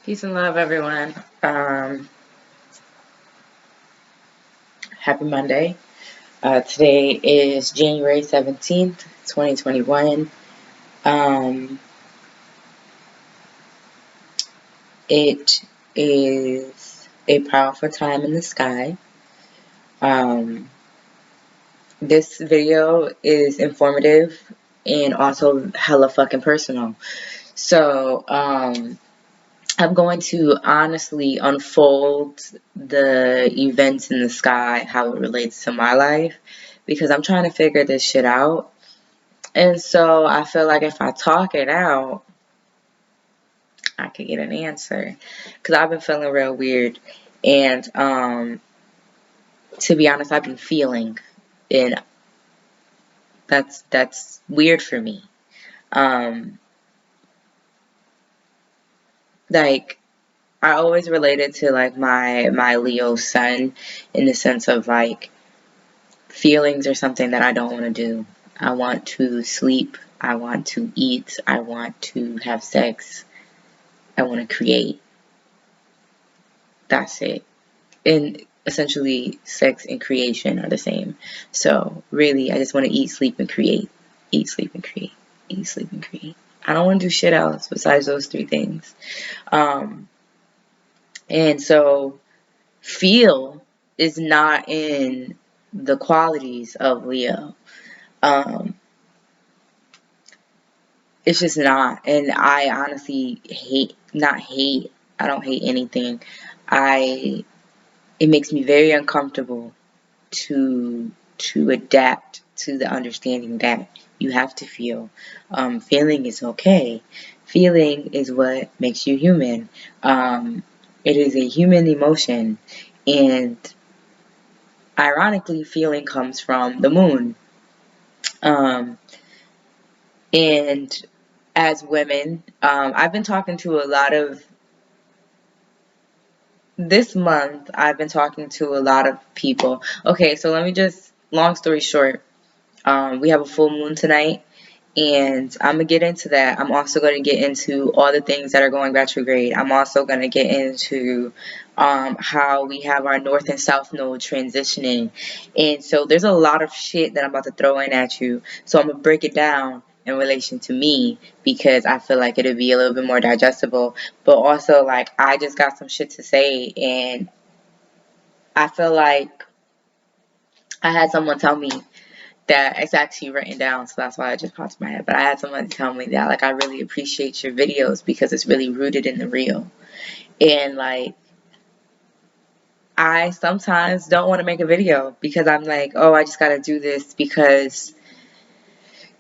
Peace and love, everyone. Happy Monday. Today is January 17th, 2021. Um, it is a powerful time in the sky. Um, this video is informative and also hella fucking personal. So, I'm going to honestly unfold the events in the sky, how it relates to my life, because I'm trying to figure this shit out. And so I feel like if I talk it out, I could get an answer. Because I've been feeling real weird. And to be honest, I've been feeling. And that's weird for me. Um, like, I always related to like my Leo sun in the sense of like feelings are something that I don't want to do. I want to sleep. I want to eat. I want to have sex. I want to create. That's it. And essentially, sex and creation are the same. So, really, I just want to eat, sleep, and create. Eat, sleep, and create. Eat, sleep, and create. I don't want to do shit else besides those three things. And so, feel is not in the qualities of Leo. It's just not. And I honestly not hate, I don't hate anything. It makes me very uncomfortable to adapt to the understanding that you have to feel. Feeling is okay. Feeling is what makes you human. It is a human emotion. And ironically, feeling comes from the moon. And as women, I've been talking to a lot of this month. I've been talking to a lot of people. Okay, so let me just, long story short, we have a full moon tonight, and I'm gonna get into that. I'm also gonna get into all the things that are going retrograde. I'm also gonna get into how we have our north and south node transitioning, and so there's a lot of shit that I'm about to throw in at you. So I'm gonna break it down in relation to me because I feel like it'll be a little bit more digestible. But also, like, I just got some shit to say, and I feel like I had someone tell me that it's actually written down, so that's why it just popped in my head. But I had someone tell me that, like, I really appreciate your videos because it's really rooted in the real. And, like, I sometimes don't want to make a video because I'm like, oh, I just got to do this because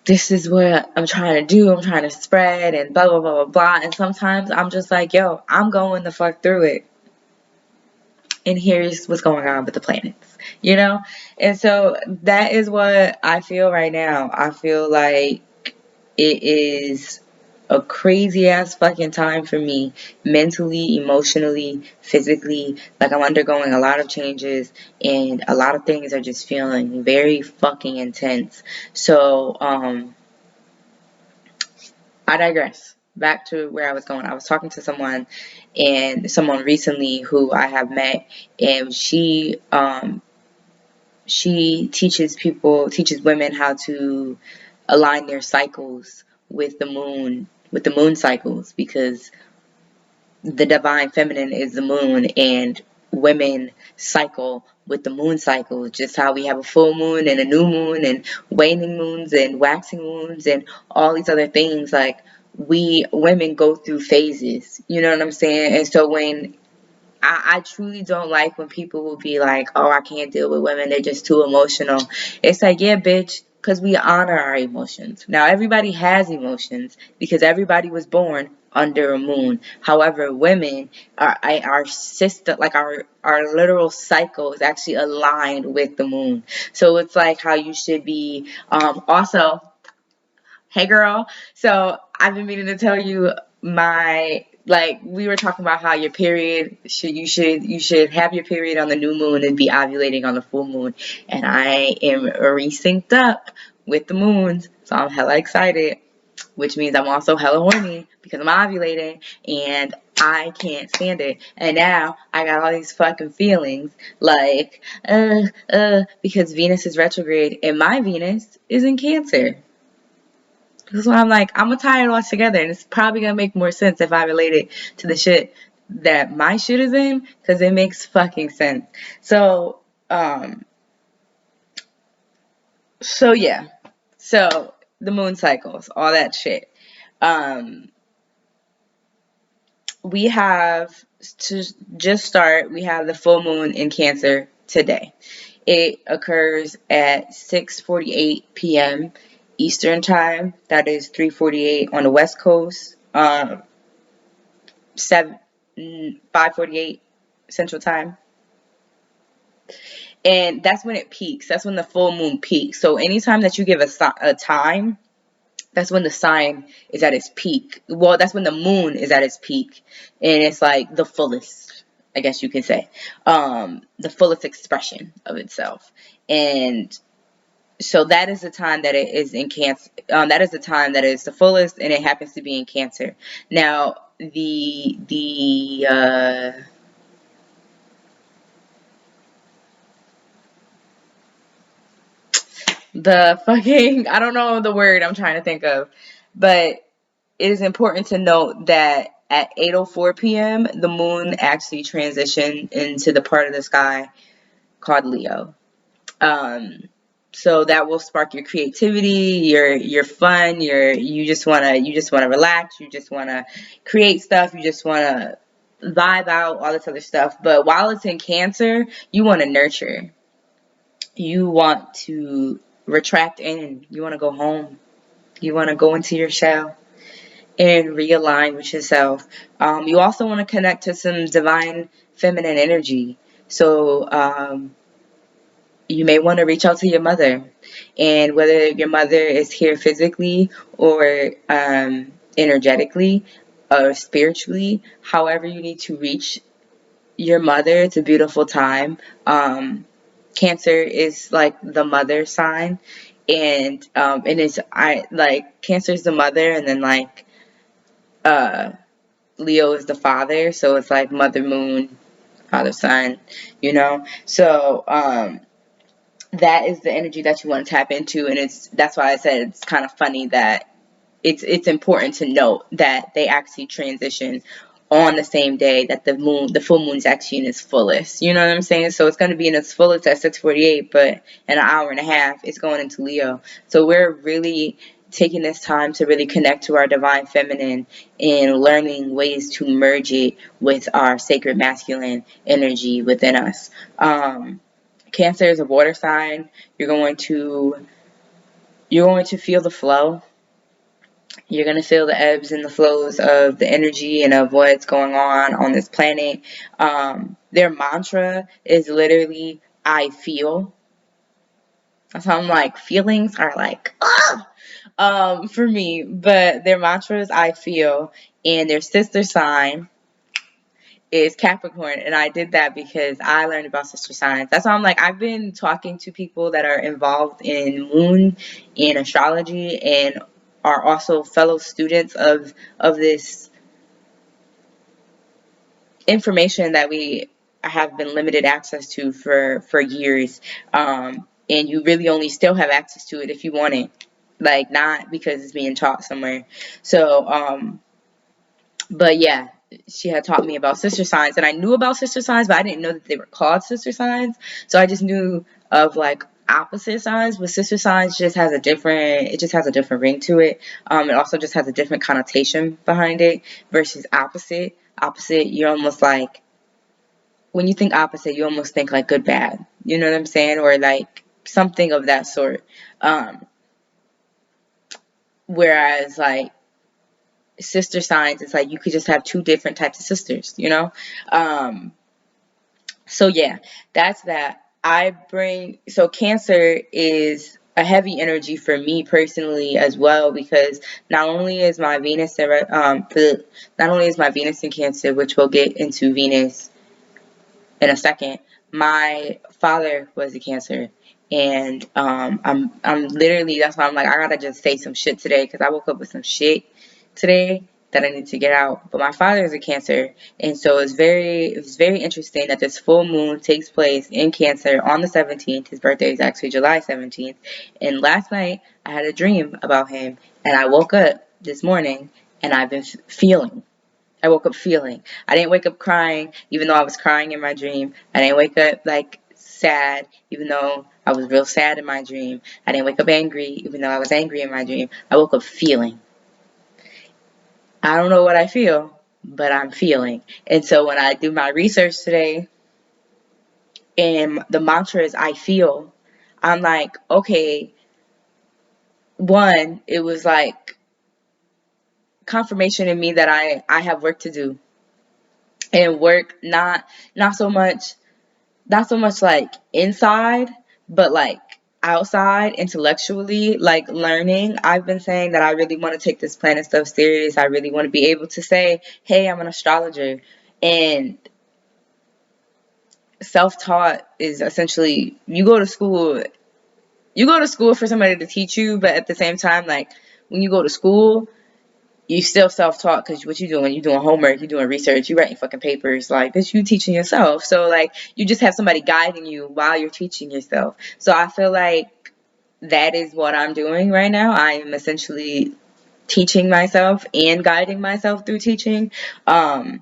this is what I'm trying to do. I'm trying to spread and blah, blah, blah, blah, blah. And sometimes I'm just like, yo, I'm going the fuck through it. And here's what's going on with the planets, you know? And so that is what I feel right now. I feel like it is a crazy ass fucking time for me, mentally, emotionally, physically. Like, I'm undergoing a lot of changes and a lot of things are just feeling very fucking intense. So, I digress. Back to where I was going. I was talking to someone recently who I have met, and she teaches women how to align their cycles with the moon cycles, because the divine feminine is the moon, and women cycle with the moon cycle, just how we have a full moon and a new moon and waning moons and waxing moons and all these other things. Like, we women go through phases, you know what I'm saying? And so when I truly don't like when people will be like, oh, I can't deal with women, they're just too emotional. It's like, yeah, bitch, because we honor our emotions. Now, everybody has emotions because everybody was born under a moon. However, women, our system, like our literal cycle is actually aligned with the moon. So it's like how you should be. Also, hey girl. So I've been meaning to tell you we were talking about how your period you should have your period on the new moon and be ovulating on the full moon. And I am resynced up with the moons. So I'm hella excited, which means I'm also hella horny because I'm ovulating and I can't stand it. And now I got all these fucking feelings like, because Venus is retrograde and my Venus is in Cancer. So I'm like, I'm gonna tie it all together, and it's probably gonna make more sense if I relate it to the shit that my shit is in, because it makes fucking sense. So, yeah. So the moon cycles, all that shit. We have to just start. We have the full moon in Cancer today. It occurs at 6:48 p.m. Eastern time. That is 3:48 on the West Coast. 5:48 Central time. And that's when it peaks. That's when the full moon peaks. So anytime that you give a time, that's when the sign is at its peak. Well, that's when the moon is at its peak, and it's like the fullest, I guess you can say, the fullest expression of itself. And so that is the time that it is in Cancer. That is the time that is the fullest, and it happens to be in Cancer. Now, the fucking, I don't know the word I'm trying to think of, but it is important to note that at 8:04 p.m. the moon actually transitioned into the part of the sky called Leo. So that will spark your creativity, your fun, you just wanna relax, you just wanna create stuff, you just wanna vibe out, all this other stuff. But while it's in Cancer, you wanna nurture. You want to retract in. You want to go home. You want to go into your shell and realign with yourself. You also want to connect to some divine feminine energy. So you may want to reach out to your mother. And whether your mother is here physically or energetically or spiritually, however you need to reach your mother, it's a beautiful time. Cancer is like the mother sign, and it's Cancer is the mother, and then like Leo is the father, so it's like mother moon, father sun, you know. So that is the energy that you want to tap into, and that's why I said it's kind of funny that it's important to note that they actually transition on the same day that the full moon is actually in its fullest. You know what I'm saying? So it's going to be in its fullest at 6:48, but in an hour and a half, it's going into Leo. So we're really taking this time to really connect to our divine feminine and learning ways to merge it with our sacred masculine energy within us. Cancer is a water sign. You're going to feel the flow. You're going to feel the ebbs and the flows of the energy and of what's going on this planet. Their mantra is literally, I feel. So I'm like, feelings are like, for me. But their mantra is, I feel. And their sister sign is Capricorn, and I did that because I learned about sister signs. That's why I'm like, I've been talking to people that are involved in moon and astrology and are also fellow students of this information that we have been limited access to for years. And you really only still have access to it if you want it, like not because it's being taught somewhere. So but yeah, she had taught me about sister signs, and I knew about sister signs, but I didn't know that they were called sister signs. So I just knew of like opposite signs, but sister signs just has a different ring to it. It also just has a different connotation behind it versus opposite. Opposite, you're almost like, when you think opposite, you almost think like good bad. You know what I'm saying? Or like something of that sort. Whereas like sister signs, it's like you could just have two different types of sisters, you know. So yeah, that's that. So Cancer is a heavy energy for me personally as well, because not only is my Venus in Cancer, which we'll get into Venus in a second. My father was a Cancer, and I'm literally, that's why I'm like, I gotta just say some shit today, because I woke up with some shit today, that I need to get out. But my father is a Cancer, and so it's very interesting that this full moon takes place in Cancer on the 17th. His birthday is actually July 17th. And last night I had a dream about him, and I woke up this morning and I've been feeling. I woke up feeling. I didn't wake up crying, even though I was crying in my dream. I didn't wake up like sad, even though I was real sad in my dream. I didn't wake up angry, even though I was angry in my dream. I woke up feeling. I don't know what I feel, but I'm feeling. And so when I do my research today, and the mantra is I feel, I'm like, okay, one, it was like confirmation in me that I have work to do. And work not so much like inside, but like outside intellectually, like learning. I've been saying that I really want to take this planet stuff serious. I really want to be able to say, hey, I'm an astrologer. And self-taught is essentially you go to school for somebody to teach you, but at the same time, like when you go to school, you still self-taught, because what you doing? You doing homework, you doing research, you writing fucking papers, like this you teaching yourself. So like you just have somebody guiding you while you're teaching yourself. So I feel like that is what I'm doing right now. I am essentially teaching myself and guiding myself through teaching. And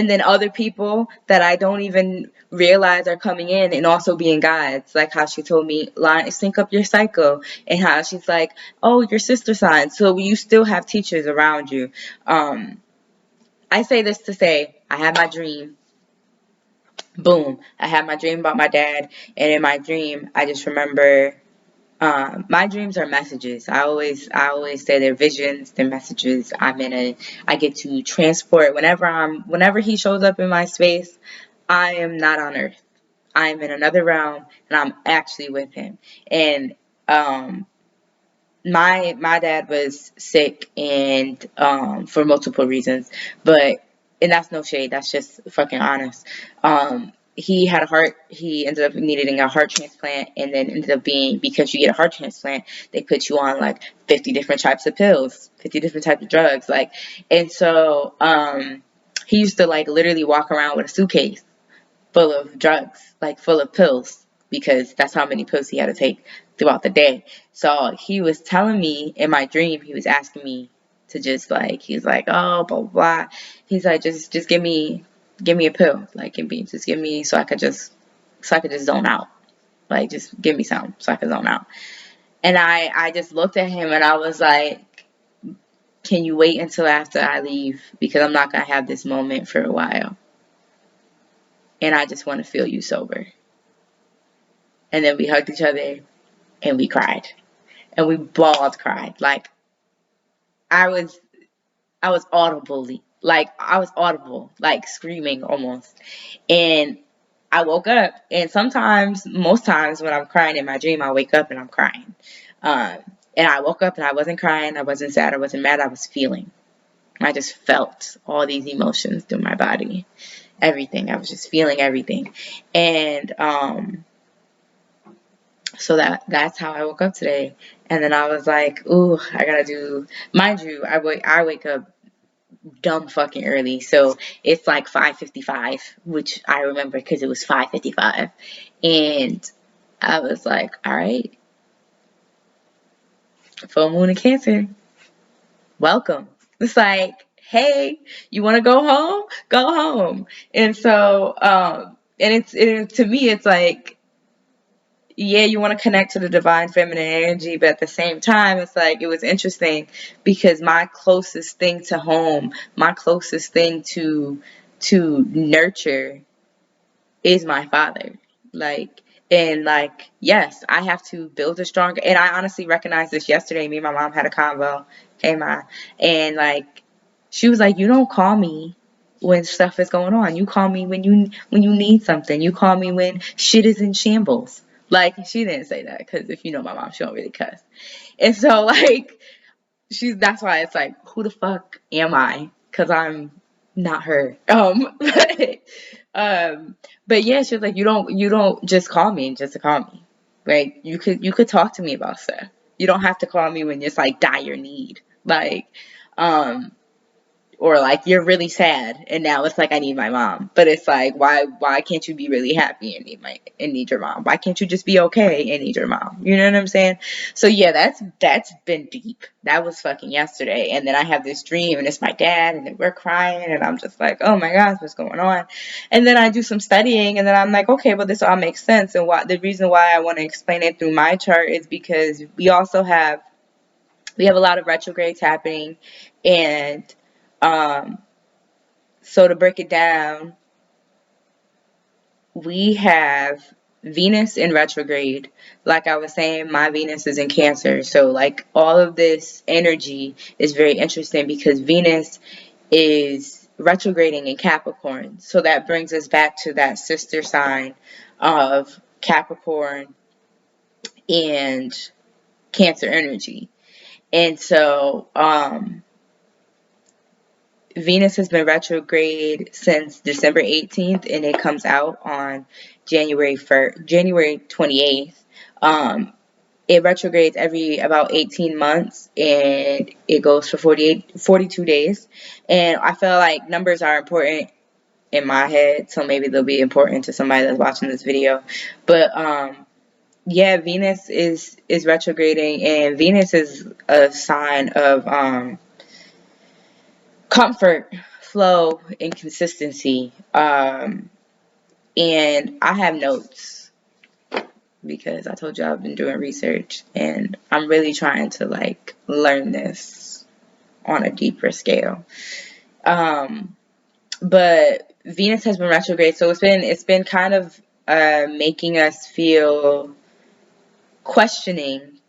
then other people that I don't even realize are coming in and also being guides, like how she told me, sync up your cycle, and how she's like, oh, your sister sign, so you still have teachers around you. I say this to say, I had my dream. Boom. I had my dream about my dad, and in my dream, I just remember my dreams are messages. I always say they're visions, they're messages. I get to transport whenever he shows up in my space. I am not on Earth. I am in another realm, and I'm actually with him. And my dad was sick, and for multiple reasons, and that's no shade, that's just fucking honest. He ended up needing a heart transplant, and then ended up being, because you get a heart transplant, they put you on like 50 different types of pills, 50 different types of drugs, like. And so he used to like literally walk around with a suitcase full of drugs, like full of pills, because that's how many pills he had to take throughout the day. So he was telling me in my dream, he was asking me to just like, he's like, oh, blah, blah, blah. He's like, just give me a pill. Like, just give me, so I could just zone out. Like, just give me some so I could zone out. And I just looked at him and I was like, can you wait until after I leave? Because I'm not going to have this moment for a while. And I just want to feel you sober. And then we hugged each other and we cried. And we bawled cried. Like, I was audibly, like, I was audible, like screaming almost. And I woke up, and most times when I'm crying in my dream, I wake up and I'm crying. And I woke up and I wasn't crying, I wasn't sad, I wasn't mad, I was feeling. I just felt all these emotions through my body. Everything. I was just feeling everything. And so that's how I woke up today. And then I was like, ooh, I gotta do, mind you, I wake up dumb fucking early. So it's like 5:55, which I remember because it was 5:55. And I was like, all right, full moon in Cancer, welcome. It's like, hey, you want to go home? Go home. And so, to me, it's like, yeah, you want to connect to the divine feminine energy, but at the same time, it's like, it was interesting because my closest thing to home, my closest thing to nurture is my father. Like, and like, yes, I have to build a stronger, and I honestly recognized this yesterday. Me and my mom had a convo, hey ma, and like, she was like, you don't call me when stuff is going on. You call me when you need something. You call me when shit is in shambles. Like, she didn't say that, because if you know my mom, she don't really cuss. And so like, that's why it's like, who the fuck am I? Because I'm not her. But yeah, she was like, you don't just call me just to call me. Like, you could talk to me about stuff. You don't have to call me when it's like dire need. Like, Or like you're really sad and now it's like I need my mom. But it's like why can't you be really happy and need your mom? Why can't you just be okay and need your mom? You know what I'm saying? So yeah, that's been deep. That was fucking yesterday. And then I have this dream and it's my dad and then we're crying and I'm just like, oh my gosh, what's going on? And then I do some studying and then I'm like, okay, well this all makes sense. And the reason why I want to explain it through my chart is because we have a lot of retrogrades happening. And um so to break it down, we have Venus in retrograde. Like I was saying, my Venus is in Cancer. So like all of this energy is very interesting because Venus is retrograding in Capricorn. So that brings us back to that sister sign of Capricorn and Cancer energy. And so Venus has been retrograde since December 18th, and it comes out on January 28th. It retrogrades every about 18 months, and it goes for 42 days. And I feel like numbers are important in my head, so maybe they'll be important to somebody that's watching this video. But yeah, Venus is retrograding, and Venus is a sign of comfort, flow, and consistency. And I have notes because I told you I've been doing research and I'm really trying to like learn this on a deeper scale. But Venus has been retrograde, so it's been kind of making us feel questioning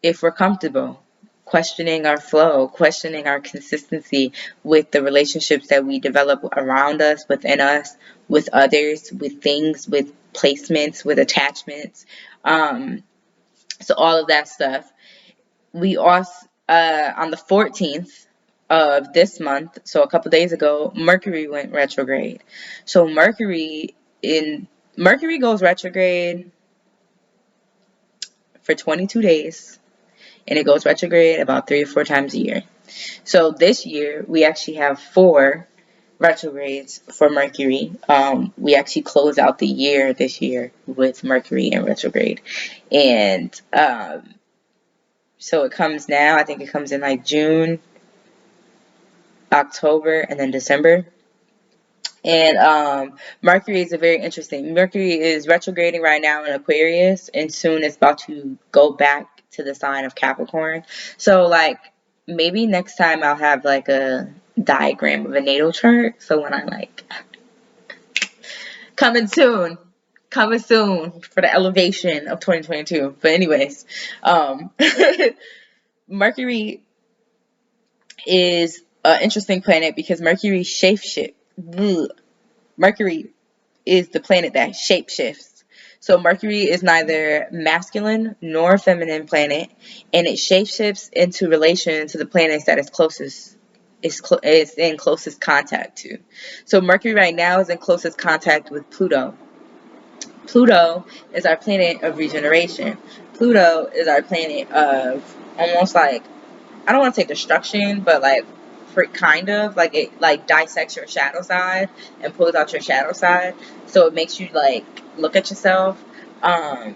if we're comfortable, questioning our flow, questioning our consistency with the relationships that we develop around us, within us, with others, with things, with placements, with attachments. So all of that stuff. We also, on the 14th of this month, so a couple days ago, Mercury went retrograde. So Mercury goes retrograde for 22 days. And it goes retrograde about 3 or 4 times a year. So this year, we actually have 4 retrogrades for Mercury. We actually close out the year this year with Mercury in retrograde. And so it comes now, I think it comes in like June, October, and then December. And Mercury is Mercury is retrograding right now in Aquarius, and soon it's about to go back to the sign of Capricorn. So like maybe next time I'll have like a diagram of a natal chart. So when I like coming soon for the elevation of 2022. But anyways, Mercury is an interesting planet because Mercury shapeshifts. Mercury is the planet that shapeshifts. So Mercury is neither masculine nor feminine planet, and it shapeshifts into relation to the planets that it's closest is in closest contact to. So Mercury right now is in closest contact with Pluto. Pluto is our planet of regeneration. Pluto is our planet of almost like, I don't want to say destruction, but like for kind of like it like dissects your shadow side and pulls out your shadow side, so it makes you like look at yourself. And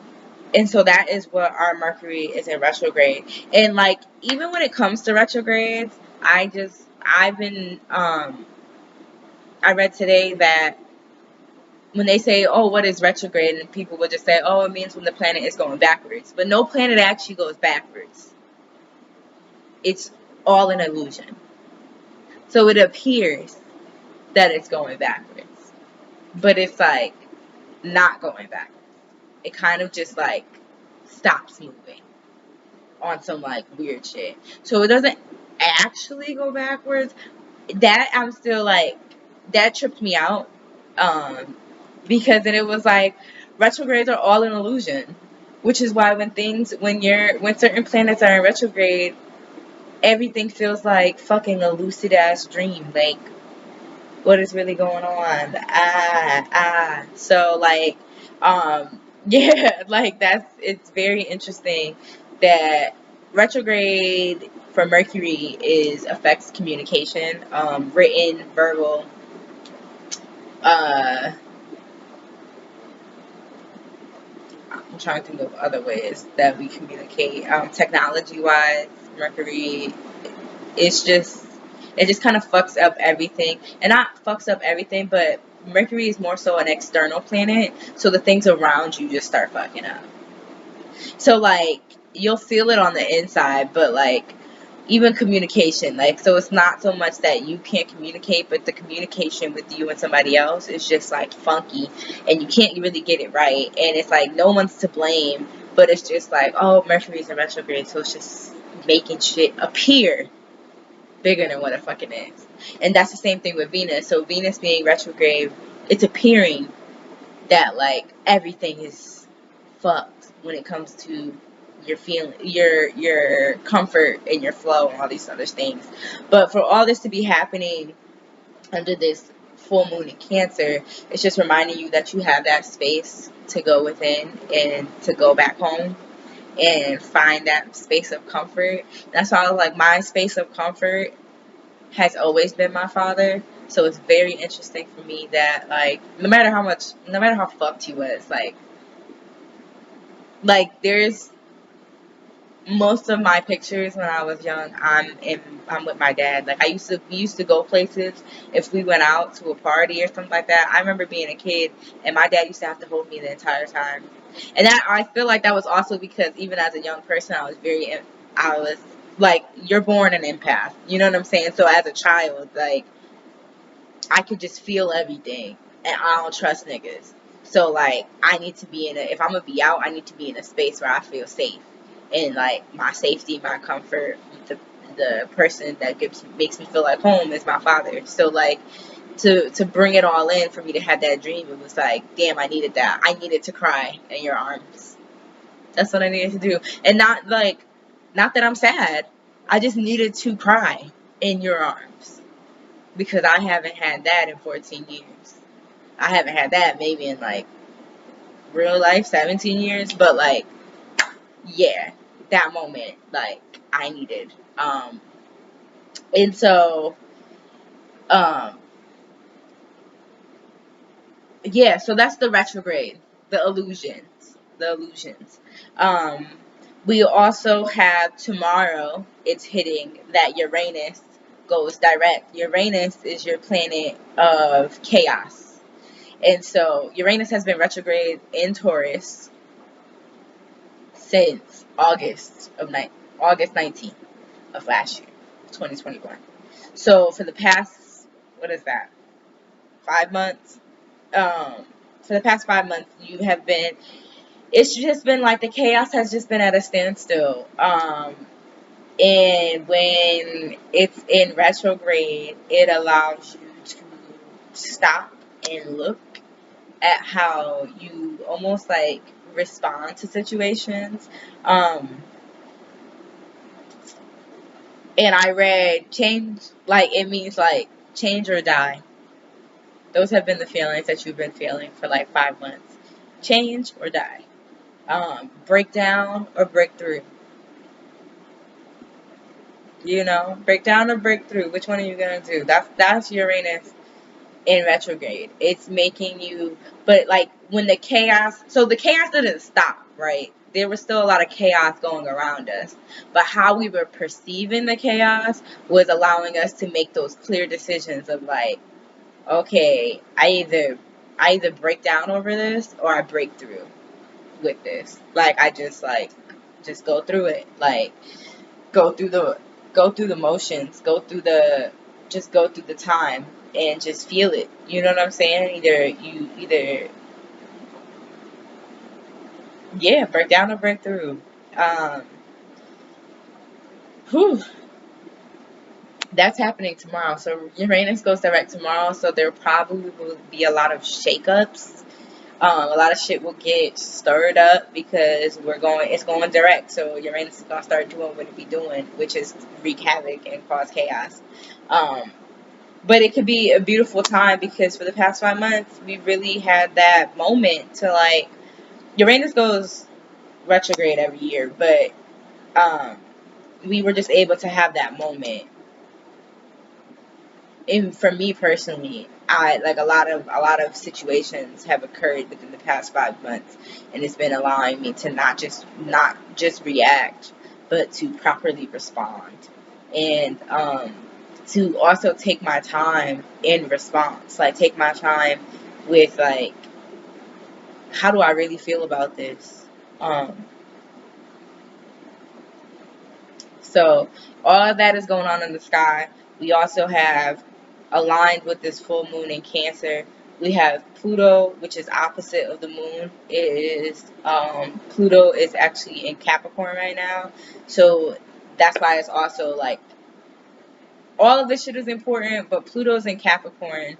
so that is what our Mercury is in retrograde. And like even when it comes to retrogrades, I've been I read today that when they say, oh, what is retrograde, and people will just say, oh, it means when the planet is going backwards. But no planet actually goes backwards. It's all an illusion. So it appears that it's going backwards, but it's like not going backwards. It kind of just like stops moving on some like weird shit. So it doesn't actually go backwards. That I'm still like, that tripped me out. Because then it was like retrogrades are all an illusion, which is why when certain planets are in retrograde, everything feels like fucking a lucid ass dream. Like, what is really going on? So like, yeah, like it's very interesting that retrograde for Mercury affects communication, written, verbal. I'm trying to think of other ways that we communicate. Technology wise, Mercury, it's just it just kind of fucks up everything, and not fucks up everything, but Mercury is more so an external planet, so the things around you just start fucking up. So like you'll feel it on the inside, but like even communication, like, so it's not so much that you can't communicate, but the communication with you and somebody else is just like funky, and you can't really get it right, and it's like no one's to blame, but it's just like, oh, Mercury's in retrograde, so it's just making shit appear bigger than what it fucking is. And that's the same thing with Venus. So Venus being retrograde, it's appearing that like everything is fucked when it comes to your feeling, your comfort and your flow and all these other things. But for all this to be happening under this full moon in Cancer, it's just reminding you that you have that space to go within and to go back home and find that space of comfort. That's why I was like, my space of comfort has always been my father. So it's very interesting for me that like no matter how fucked he was, like there's most of my pictures when I was young, I'm with my dad. Like we used to go places if we went out to a party or something like that. I remember being a kid and my dad used to have to hold me the entire time. And that, I feel like that was also because even as a young person, I was like, you're born an empath. You know what I'm saying? So as a child, like I could just feel everything, and I don't trust niggas. So like, I need to be if I'm gonna be out, I need to be in a space where I feel safe, and like my safety, my comfort, the person that makes me feel like home is my father. So like, to bring it all in for me to have that dream, it was like, damn, I needed that. I needed to cry in your arms. That's what I needed to do, and not that I'm sad. I just needed to cry in your arms, because I haven't had that in 14 years. I haven't had that maybe in like real life 17 years, but like, yeah, that moment, like, I needed. And so, um, yeah, so that's the retrograde, the illusions. Um, we also have tomorrow, it's hitting that Uranus goes direct. Uranus is your planet of chaos. And so Uranus has been retrograde in Taurus since August 19th of last year, 2021. So for the past, what is that, 5 months? For the past 5 months, it's just been like the chaos has just been at a standstill. And when it's in retrograde, it allows you to stop and look at how you almost like respond to situations. And I read change, like it means like change or die. Those have been the feelings that you've been feeling for like 5 months. Change or die. Break down or break through. You know, break down or break through. Which one are you gonna do? That's Uranus in retrograde. It's making you, but like when the chaos didn't stop, right? There was still a lot of chaos going around us, but how we were perceiving the chaos was allowing us to make those clear decisions of like, okay, I either break down over this or I break through with this. Like I just go through it, like go through the go through the motions, go through the time and just feel it. You know what I'm saying? Either yeah, break down or break through. Um whew, that's happening tomorrow. So Uranus goes direct tomorrow, so there probably will be a lot of shakeups. A lot of shit will get stirred up because it's going direct. So Uranus is gonna start doing what it be doing, which is wreak havoc and cause chaos. But it could be a beautiful time because for the past 5 months, we really had that moment to like, Uranus goes retrograde every year, but we were just able to have that moment. And for me personally, I like a lot of situations have occurred within the past 5 months, and it's been allowing me to not just react, but to properly respond, and to also take my time in response. Like, take my time with, like, how do I really feel about this? Um, So all of that is going on in the sky. We also have, aligned with this full moon in Cancer, we have Pluto, which is opposite of the moon. It is Pluto is actually in Capricorn right now. So that's why it's also like all of this shit is important, but Pluto's in Capricorn.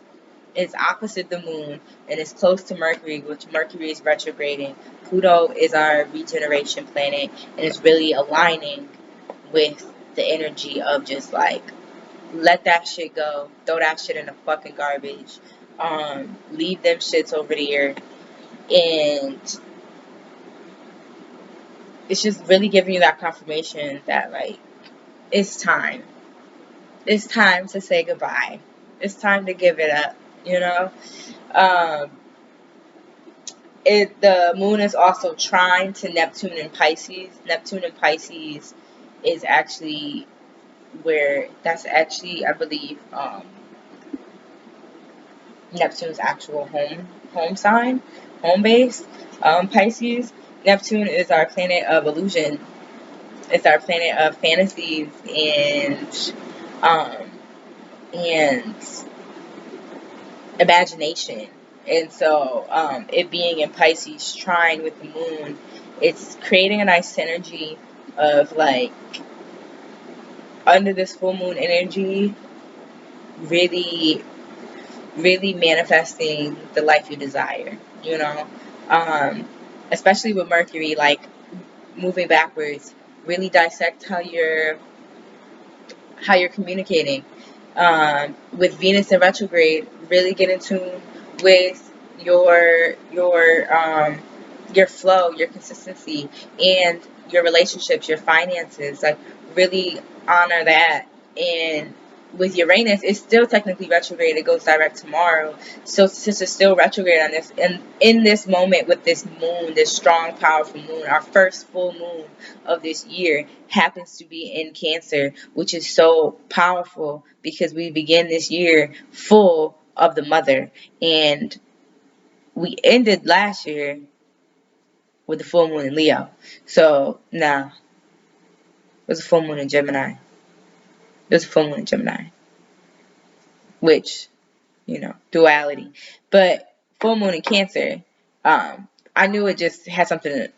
It's opposite the moon and it's close to Mercury, which Mercury is retrograding. Pluto is our regeneration planet, and it's really aligning with the energy of just like, let that shit go, throw that shit in the fucking garbage, leave them shits over there, and it's just really giving you that confirmation that, like, it's time. It's time to say goodbye. It's time to give it up, you know? Um, the moon is also trine to Neptune and Pisces. Neptune and Pisces is actually where, that's actually, I believe, Neptune's actual home sign, home base. Pisces. Neptune is our planet of illusion. It's our planet of fantasies um, and imagination. And so, it being in Pisces, trine with the moon, it's creating a nice synergy of, like, under this full moon energy, really, really manifesting the life you desire, you know? Um, Especially with Mercury, like, moving backwards, really dissect how you're communicating. With Venus in retrograde, really get in tune with your flow, your consistency, and your relationships, your finances. Like, really honor that. And with Uranus, it's still technically retrograde. It goes direct tomorrow. So since it's still retrograde on this, and in this moment with this moon, this strong, powerful moon, our first full moon of this year happens to be in Cancer, which is so powerful because we begin this year full of the mother, and we ended last year with the full moon in Leo. So now, it was a full moon in Gemini. It was a full moon in Gemini, which, duality. But full moon in Cancer, I knew it just had something.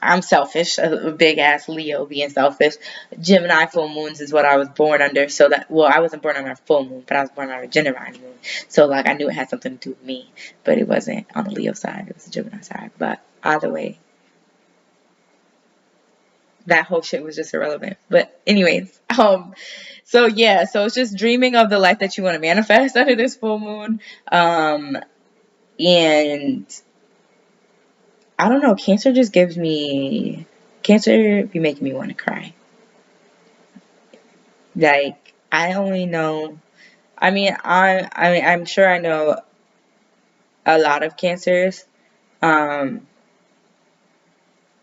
I'm selfish, a big ass Leo being selfish. Gemini full moons is what I was born under. So that, well, I wasn't born on a full moon, but I was born on a Gemini moon. So, like, I knew it had something to do with me, but it wasn't on the Leo side. It was the Gemini side. But either way, that whole shit was just irrelevant. But anyways, so yeah, so it's just dreaming of the life that you want to manifest under this full moon. And I don't know, Cancer be making me want to cry. Like, I only know, I'm sure I know a lot of Cancers. Um,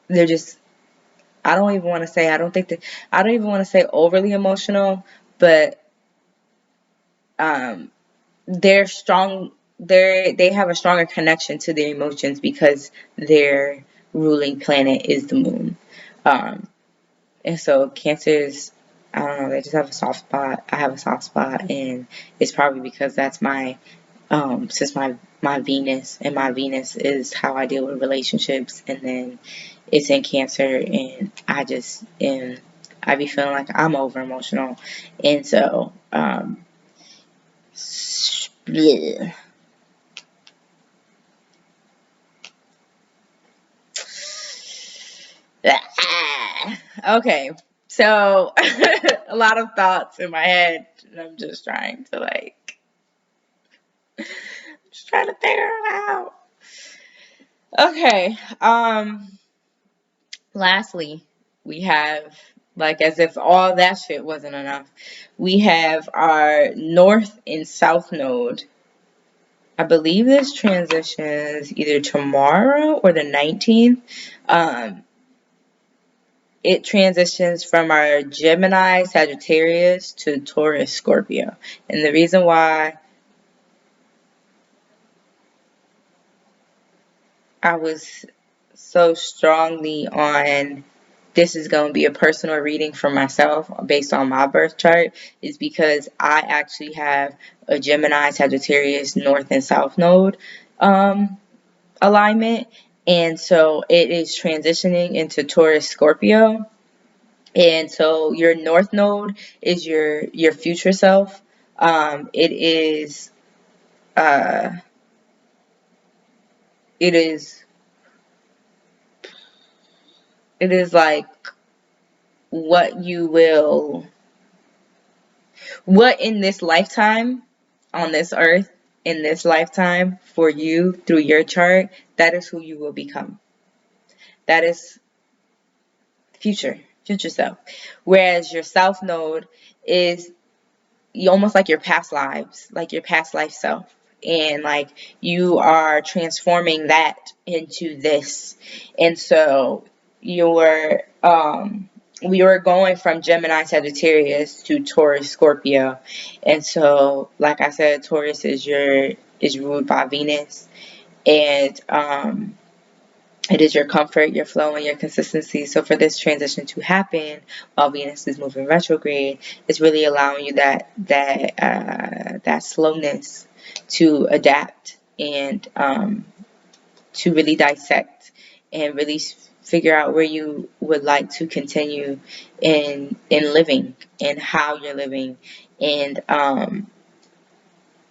they're just, I don't even want to say, I don't even want to say overly emotional, but, they're strong, they have a stronger connection to their emotions because their ruling planet is the moon. And so Cancers, I don't know, they just have a soft spot. I have a soft spot, and it's probably because that's since my Venus, and my Venus is how I deal with relationships, and then it's in Cancer, and I be feeling like I'm over emotional, and so, bleh. Okay, so a lot of thoughts in my head, and I'm just trying to, like, figure it out. Okay, lastly, we have Like, as if all that shit wasn't enough. We have our North and South node. I believe this transitions either tomorrow or the 19th. It transitions from our Gemini, Sagittarius to Taurus, Scorpio. And the reason why I was so strongly on this is going to be a personal reading for myself based on my birth chart is because I actually have a Gemini, Sagittarius, North and South node alignment. And so it is transitioning into Taurus, Scorpio. And so your North node is your future self. It is uh, it is it is like what you will, what in this lifetime, on this earth, in this lifetime, for you through your chart, that is who you will become. That is future self. Whereas your South node is almost like your past lives, like your past life self. And like you are transforming that into this. And so you're we were going from Gemini, Sagittarius to Taurus, Scorpio. And so like I said, Taurus is ruled by Venus. And it is your comfort, your flow, and your consistency. So for this transition to happen while Venus is moving retrograde, it's really allowing you that slowness to adapt and to really dissect and really figure out where you would like to continue in living and how you're living. And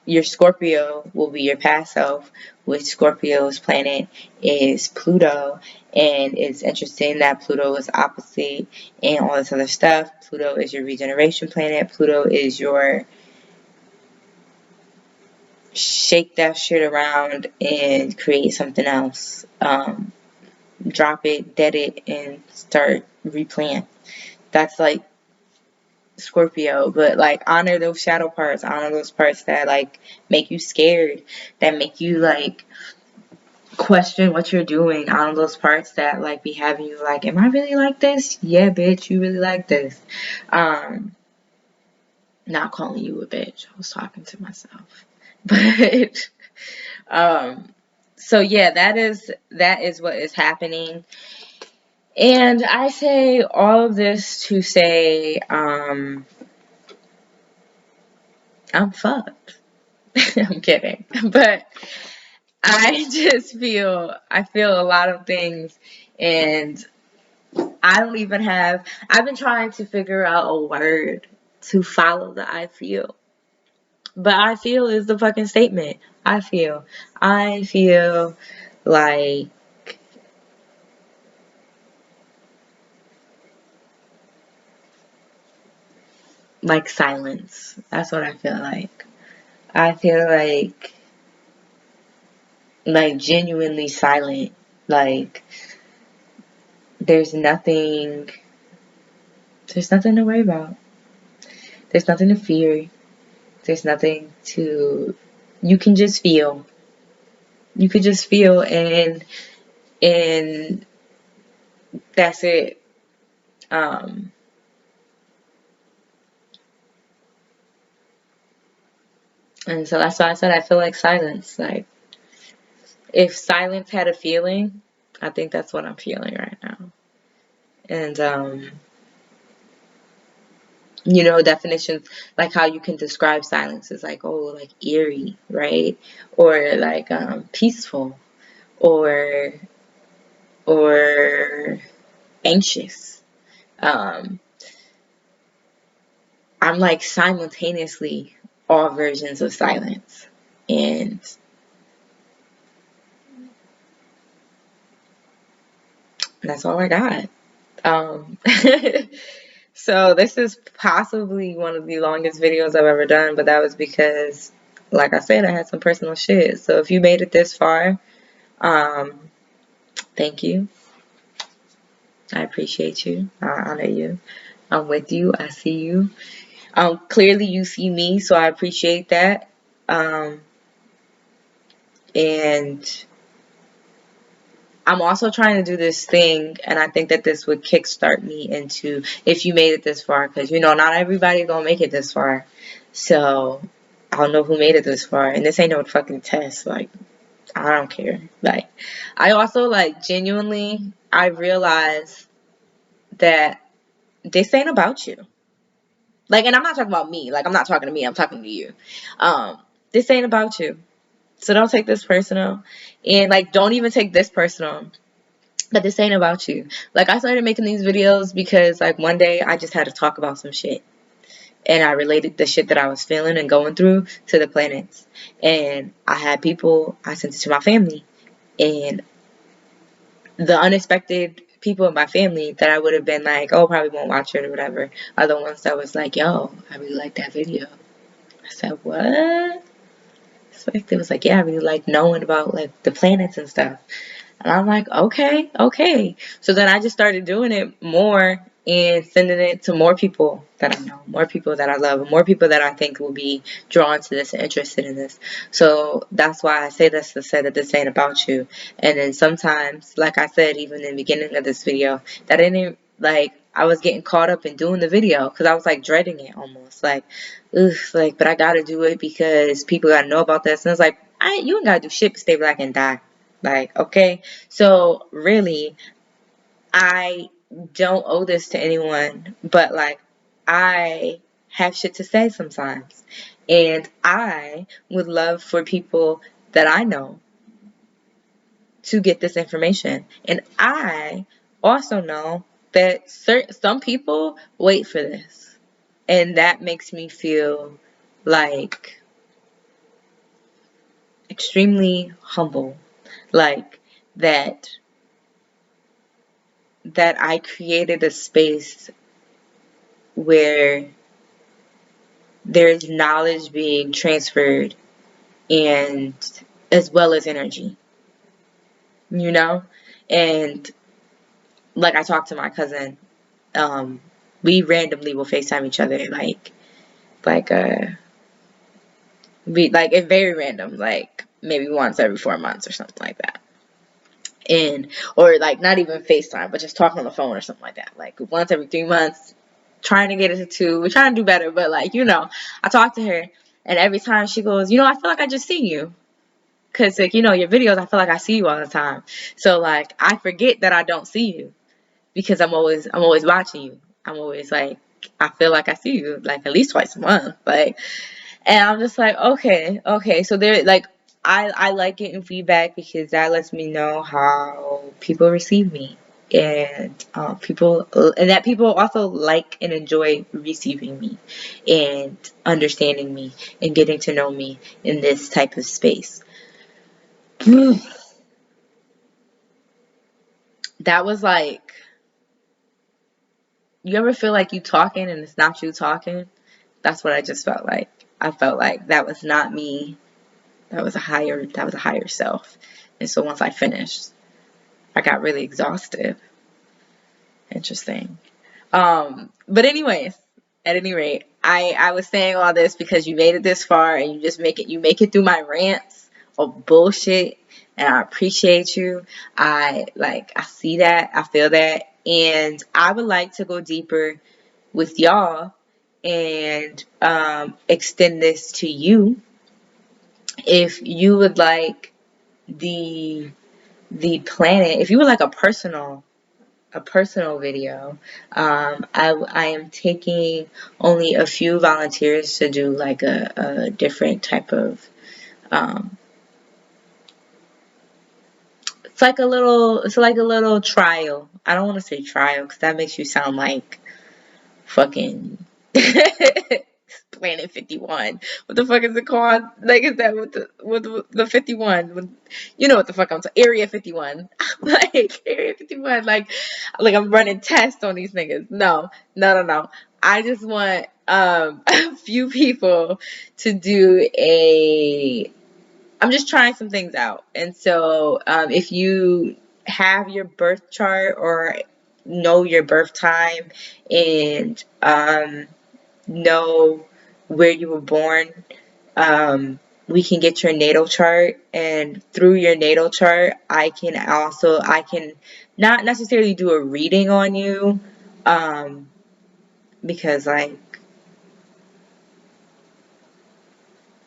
your Scorpio will be your past self, which Scorpio's planet is Pluto. And it's interesting that Pluto is opposite and all this other stuff. Pluto is your regeneration planet. Pluto is your shake that shit around and create something else. Drop it, dead it, and start replant. That's like Scorpio, but like honor those shadow parts, honor those parts that like make you scared, that make you like question what you're doing, honor those parts that like be having you like, am I really like this? Yeah, bitch, you really like this. Not calling you a bitch, I was talking to myself. But so yeah, that is what is happening. And I say all of this to say I'm fucked. I'm kidding. But I feel a lot of things, and I don't even have, I've been trying to figure out a word to follow the I feel. But I feel is the fucking statement. I feel like silence. That's what I feel like. I feel like genuinely silent. Like there's nothing to worry about. There's nothing to fear. There's nothing to, you can just feel. You could just feel, and that's it. And so that's why I said I feel like silence. Like if silence had a feeling, I think that's what I'm feeling right now. And you know, definitions like how you can describe silence is like, oh, like eerie, right? Or like peaceful, or anxious. I'm like simultaneously all versions of silence, and that's all I got. So this is possibly one of the longest videos I've ever done, but that was because, like I said, I had some personal shit. So if you made it this far, thank you. I appreciate you. I honor you. I'm with you. I see you. Clearly you see me, so I appreciate that. And I'm also trying to do this thing, and I think that this would kickstart me into, if you made it this far, because, you know, not everybody gonna make it this far. So, I don't know who made it this far, and this ain't no fucking test. Like, I don't care. Like, I also, like, genuinely, I realize that this ain't about you. Like, and I'm not talking about me. Like, I'm not talking to me. I'm talking to you. This ain't about you. So don't take this personal. And, like, don't even take this personal. But this ain't about you. Like, I started making these videos because, like, one day I just had to talk about some shit. And I related the shit that I was feeling and going through to the planets. And I had people, I sent it to my family. And the unexpected people in my family that I would have been like, oh, probably won't watch it or whatever, are the ones that was like, yo, I really like that video. I said, what? So it was like, yeah, I really like knowing about, like, the planets and stuff. And I'm like, okay, okay. So then I just started doing it more and sending it to more people that I know, more people that I love, and more people that I think will be drawn to this and interested in this. So that's why I say this, to say that this ain't about you. And then sometimes, like I said, even in the beginning of this video, that I didn't, like, I was getting caught up in doing the video because I was, like, dreading it almost. Like, ugh, like, but I gotta do it because people gotta know about this. And it's like, you ain't gotta do shit but stay black and die. Like, okay, so really, I don't owe this to anyone, but, like, I have shit to say sometimes. And I would love for people that I know to get this information. And I also know that some people wait for this. And that makes me feel, like, extremely humble. Like, that I created a space where there's knowledge being transferred, and as well as energy, you know? And, like, I talked to my cousin, we randomly will FaceTime each other, it's very random, like, maybe once every 4 months or something like that. And, or, like, not even FaceTime, but just talking on the phone or something like that. Like, once every 3 months, trying to get it to 2. We're trying to do better, but, like, you know, I talk to her, and every time she goes, you know, I feel like I just see you. Because, like, you know, your videos, I feel like I see you all the time. So, like, I forget that I don't see you. Because I'm always watching you. I'm always, like, I feel like I see you, like, at least twice a month. Like, and I'm just like, okay. So there, like, I like getting feedback because that lets me know how people receive me, and that people also like and enjoy receiving me, and understanding me, and getting to know me in this type of space. That was like, you ever feel like you talking and it's not you talking? That's what I just felt like. I felt like that was not me. That was a higher self. And so once I finished, I got really exhausted. Interesting. But anyways, at any rate, I was saying all this because you made it this far, and you make it through my rants of bullshit, and I appreciate you. I see that, I feel that, and I would like to go deeper with y'all and extend this to you. If you would like the planet, if you would like a personal video, I am taking only a few volunteers to do like a different type of it's like a little trial. I don't want to say trial because that makes you sound like fucking Planet 51. What the fuck is it called? Like, is that with the 51? You know what the fuck I'm talking? Area 51. Like, Area 51. Like I'm running tests on these niggas. No. I just want a few people to do I'm just trying some things out. And so if you have your birth chart or know your birth time and know where you were born, we can get your natal chart, and through your natal chart, I can not necessarily do a reading on you, because like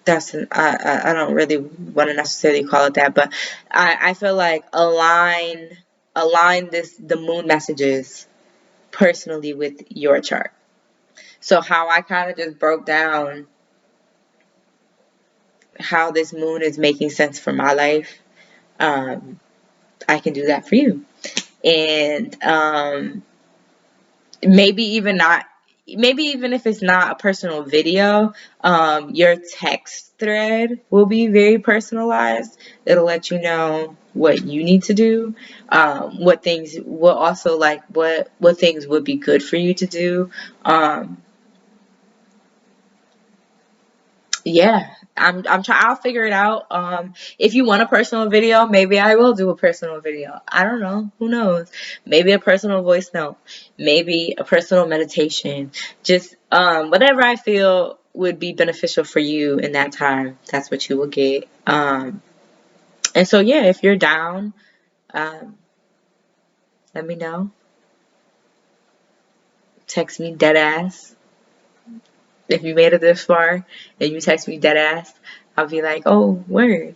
I don't really want to necessarily call it that, but I feel like align the moon messages personally with your chart. So how I kind of just broke down how this moon is making sense for my life, I can do that for you. And maybe even if it's not a personal video, your text thread will be very personalized. It'll let you know what you need to do, what things will also like what things would be good for you to do. Yeah, I'm trying. I'll figure it out. If you want a personal video, maybe I will do a personal video. I don't know. Who knows? Maybe a personal voice note. Maybe a personal meditation. Just whatever I feel would be beneficial for you in that time. That's what you will get. And so yeah, if you're down, um, let me know. Text me dead ass. If you made it this far and you text me dead ass, I'll be like, oh, word.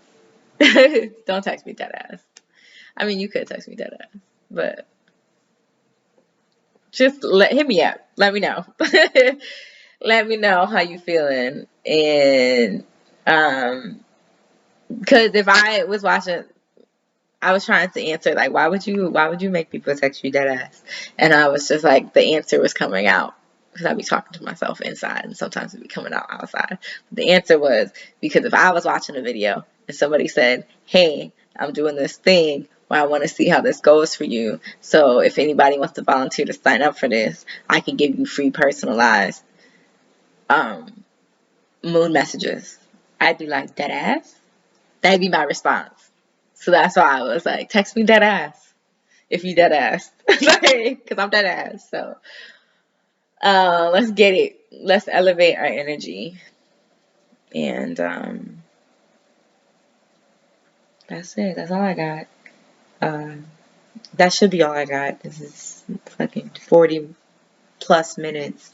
Don't text me dead ass. I mean, you could text me dead ass, but just hit me up. Let me know. Let me know how you feeling, and because if I was watching, I was trying to answer like, why would you make people text you dead ass? And I was just like, the answer was coming out because I'd be talking to myself inside, and sometimes it'd be coming out outside. But the answer was because if I was watching a video and somebody said, hey, I'm doing this thing where I want to see how this goes for you. So if anybody wants to volunteer to sign up for this, I can give you free personalized moon messages. I'd be like, dead ass? That'd be my response. So that's why I was like, text me dead ass if you dead ass. Because I'm dead ass. So let's get it. Let's elevate our energy. And that's it. That's all I got. That should be all I got. This is fucking 40 plus minutes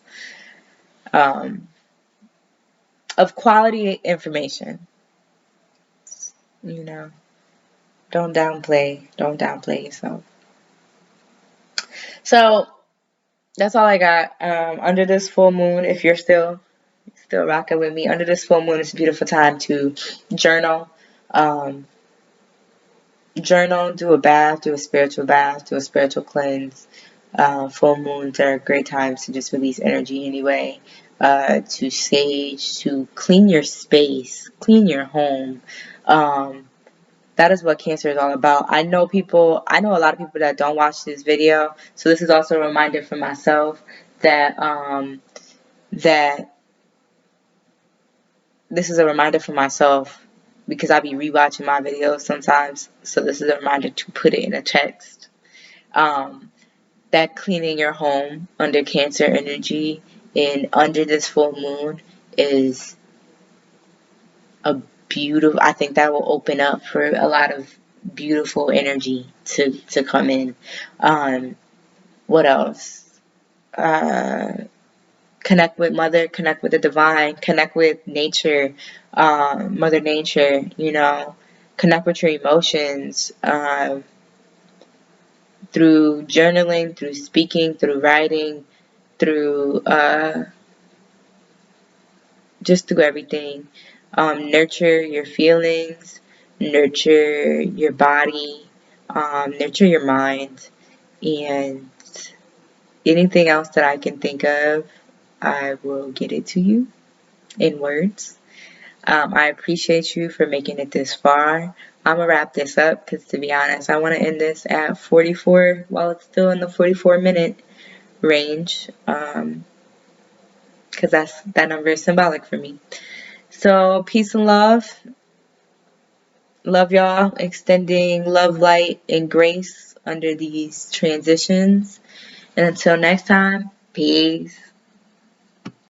of quality information. You know, don't downplay yourself. So that's all I got. Under this full moon, if you're still rocking with me, under this full moon, it's a beautiful time to journal. Journal, do a bath, do a spiritual bath, do a spiritual cleanse. Full moons are great times to just release energy anyway. To sage, to clean your space, clean your home. That is what Cancer is all about. I know a lot of people that don't watch this video, so this is also a reminder for myself that that this is a reminder for myself because I be rewatching my videos sometimes. So this is a reminder to put it in a text. That cleaning your home under Cancer energy and under this full moon is a beautiful, I think that will open up for a lot of beautiful energy to come in. What else? Connect with mother, connect with the divine, connect with nature, mother nature, connect with your emotions, through journaling, through speaking, through writing, through just through everything. Nurture your feelings, nurture your body, nurture your mind, and anything else that I can think of, I will get it to you in words. I appreciate you for making it this far. I'm going to wrap this up because, to be honest, I want to end this at 44 while it's still in the 44-minute range, because that number is symbolic for me. So peace and love. Love y'all. Extending love, light, and grace under these transitions. And until next time, peace.